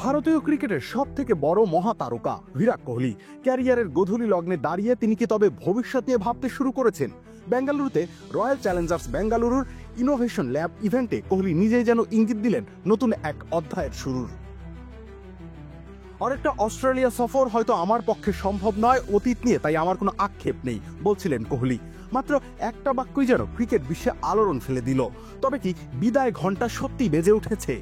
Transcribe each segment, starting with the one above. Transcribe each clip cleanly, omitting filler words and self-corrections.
ভারতীয় ক্রিকেটের সবথেকে বড় মহাতারকা বিরাট কোহলি ক্যারিয়ারের গোধূলি লগ্নে দাঁড়িয়ে তিনি কি তবে ভবিষ্যৎ নিয়ে ভাবতে শুরু করেছেন? বেঙ্গালুরুতে রয়্যাল চ্যালেঞ্জার্স বেঙ্গালুরুর ইনোভেশন ল্যাব ইভেন্টে কোহলি নিজেই যেন ইঙ্গিত দিলেন নতুন এক অধ্যায়ের শুরুর। আরেকটা অস্ট্রেলিয়া সফর হয়তো আমার পক্ষে সম্ভব নয় অতীত নিয়ে, তাই আমার কোনো আক্ষেপ নেই বলছিলেন কোহলি। মাত্র একটা বাক্যই যেন ক্রিকেট বিশ্বে আলোড়ন ফেলে দিল। তবে কি বিদায় ঘণ্টা সত্যি বেজে উঠেছে?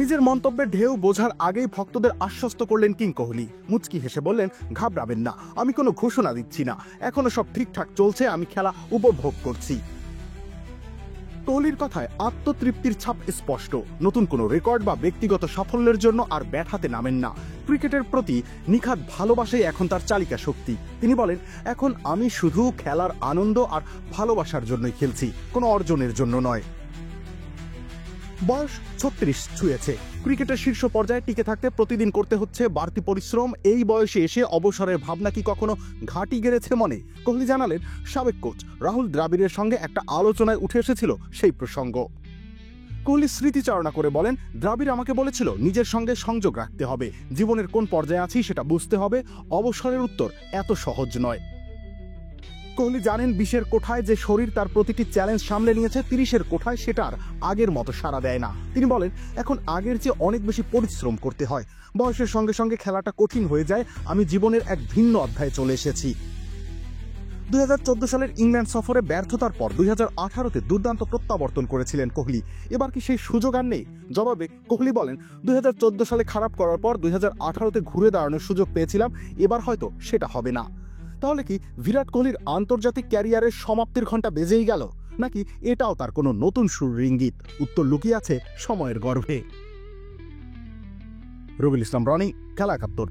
নিজের মন্তব্যের ঢেউ বোঝার আগেই ভক্তদের আশ্বস্ত করলেন কিং কোহলি। মুচকি হেসে বললেন, ঘাবড়াবেন না, আমি কোনো ঘোষণা দিচ্ছি না, এখনো সব ঠিকঠাক চলছে, আমি খেলা উপভোগ করছি। কোহলির কথায় আত্মতৃপ্তির ছাপ স্পষ্ট। নতুন কোনো রেকর্ড বা ব্যক্তিগত সাফল্যের জন্য আর ব্যাট হাতে নামেন না। ক্রিকেটের প্রতি নিখাদ ভালোবাসাই এখন তার চালিকা শক্তি। তিনি বলেন, এখন আমি শুধু খেলার আনন্দ আর ভালোবাসার জন্যই খেলছি, কোনো অর্জনের জন্য নয়। বয়স 36 ছুঁয়েছে। ক্রিকেটের শীর্ষ পর্যায়ে টিকে থাকতে প্রতিদিন করতে হচ্ছে বাড়তি পরিশ্রম। এই বয়সে এসে অবসরের ভাবনা কি কখনো ঘাঁটি গেড়েছে মনে? কোহলি জানালেন, সাবেক কোচ রাহুল দ্রাবিড়ের সঙ্গে একটা আলোচনায় উঠে এসেছিল সেই প্রসঙ্গ। কোহলি স্মৃতিচারণা করে বলেন, দ্রাবিড় আমাকে বলেছিল নিজের সঙ্গে সংযোগ রাখতে হবে, জীবনের কোন পর্যায়ে আছি সেটা বুঝতে হবে, অবসরের উত্তর এত সহজ নয়। কোহলি জানেন 20-এর কোঠায় যে শরীর তার প্রতিটি চ্যালেঞ্জ সামলে নিয়েছে, 30-এর কোঠায় সেটা আর আগের মতো সাড়া দেয় না। তিনি বলেন, এখন আগের চেয়ে অনেক বেশি পরিশ্রম করতে হয়, বয়সের সঙ্গে সঙ্গে খেলাটা কঠিন হয়ে যায়, আমি জীবনের এক ভিন্ন অধ্যায়ে চলে এসেছি। 2014 সালের ইংল্যান্ড সফরে ব্যর্থতার পর 2018-তে দুর্দান্ত প্রত্যাবর্তন করেছিলেন কোহলি। এবার কি সেই সুযোগ আর নেই? জবাবে কোহলি বলেন, 2014 সালে খারাপ করার পর 2018-তে ঘুরে দাঁড়ানোর সুযোগ পেয়েছিলাম, এবার হয়তো সেটা হবে না। তাহলে কি বিরাট কোহলির আন্তর্জাতিক ক্যারিয়ারের সমাপ্তির ঘণ্টা বেজেই গেল, নাকি এটাও তার কোনো নতুন শুরুর ইঙ্গিত? উত্তর লুকিয়ে আছে সময়ের গর্ভে। রবিউল ইসলাম রনি, খেলা ৭১।